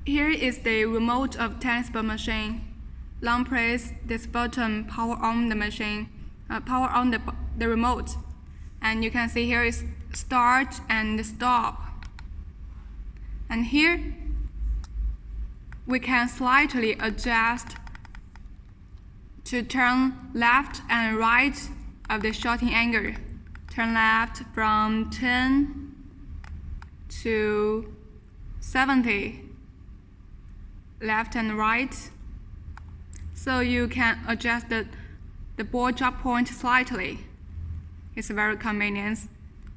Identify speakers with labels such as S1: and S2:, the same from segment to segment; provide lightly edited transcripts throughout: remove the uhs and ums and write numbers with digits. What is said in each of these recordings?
S1: Here is the remote of tennis ball machine. Long press this button, power on the machine, power on the remote. And you can see here is start and stop. And here we can slightly adjust to turn left and right of the shooting angle. Turn left from 10 to 70, left and right. So you can adjust the ball drop point slightly. It's very convenient.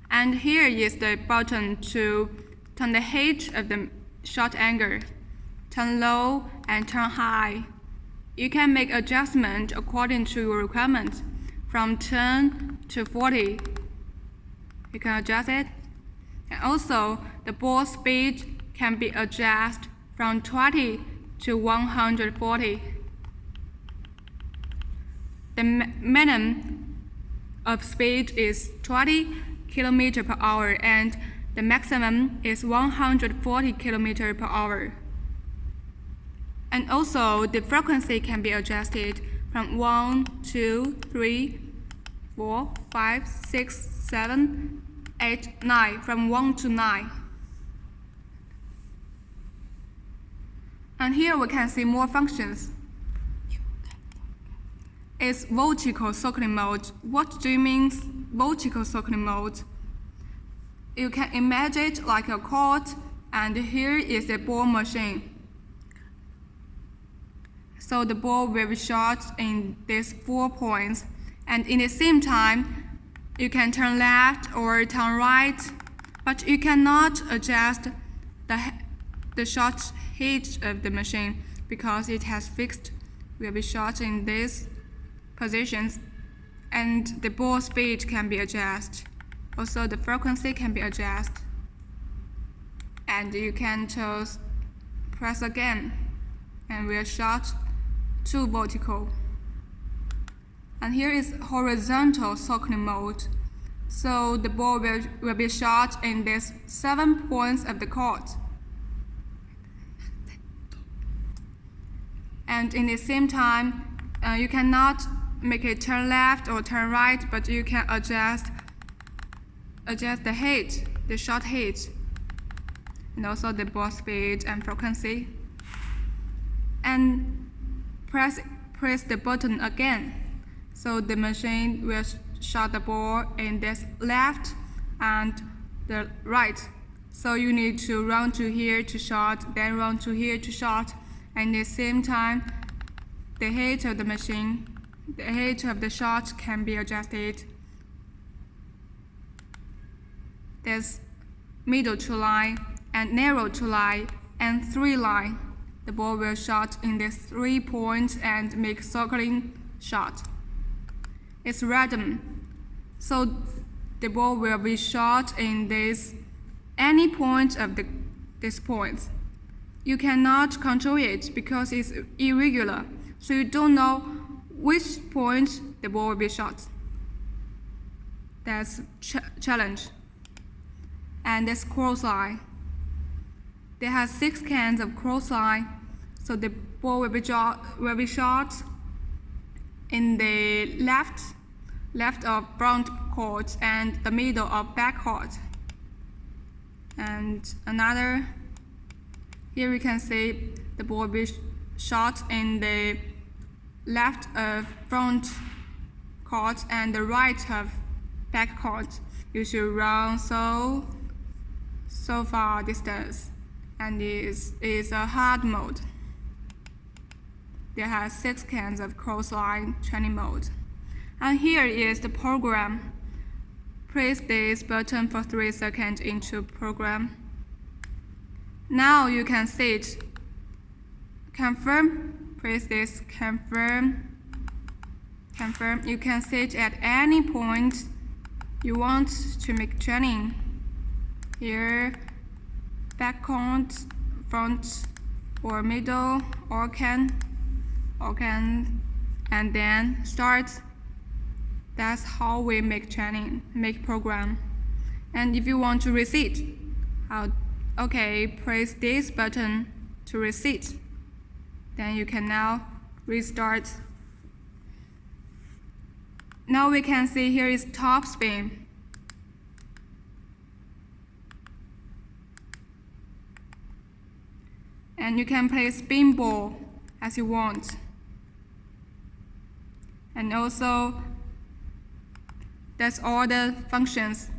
S1: And here is the button to turn the height of the shot angle. Turn low and turn high. You can make adjustment according to your requirements from 10 to 40. You can adjust it. And also, the ball speed can be adjusted from 20 to 140. The minimum of speed is 20 km per hour and the maximum is 140 km per hour. And also, the frequency can be adjusted from 1, 2, 3, 4, 5, 6, 7, 8, 9, from 1 to 9. And here we can see more functions. It's vertical circling mode. What do you mean vertical circling mode? You can imagine it like a court, and here is a ball machine. So the ball will be shot in these 4 points, and in the same time, you can turn left or turn right, but you cannot adjust the shot height of the machine because it has fixed. Will be shot in these positions, and the ball speed can be adjusted. Also, the frequency can be adjusted, and you can choose press again, and we'll shot to vertical. And here is horizontal circling mode. So the ball will be shot in these 7 points of the court. And in the same time, you cannot make it turn left or turn right, but you can adjust the height, the shot height, and also the ball speed and frequency. And press the button again. So the machine will shot the ball in this left and the right. So you need to run to here to shot, then run to here to shot. And at the same time, the height of the machine, the height of the shot can be adjusted. There's middle 2 line and narrow 2 line and 3 line. The ball will shot in these 3 points and make circling shot. It's random, so the ball will be shot in any point of this point. You cannot control it because it's irregular, so you don't know which point the ball will be shot. That's challenge. And this cross line. They have 6 cans of cross line, so the ball will be shot in the left of front court and the middle of back court. And another, here we can see the ball will be shot in the left of front court and the right of back court. You should run so far distance, and it is a hard mode. There are 6 cans of cross line training mode. And here is the program. Press this button for 3 seconds into program. Now you can see it. Confirm. Press this confirm. Confirm. You can see it at any point you want to make training. Here, back court, front, or middle, or can, and then start. That's how we make training, make program. And if you want to reset, okay, press this button to reset. Then you can now restart. Now we can see here is top spin. And you can play spin ball as you want. And also, that's all the functions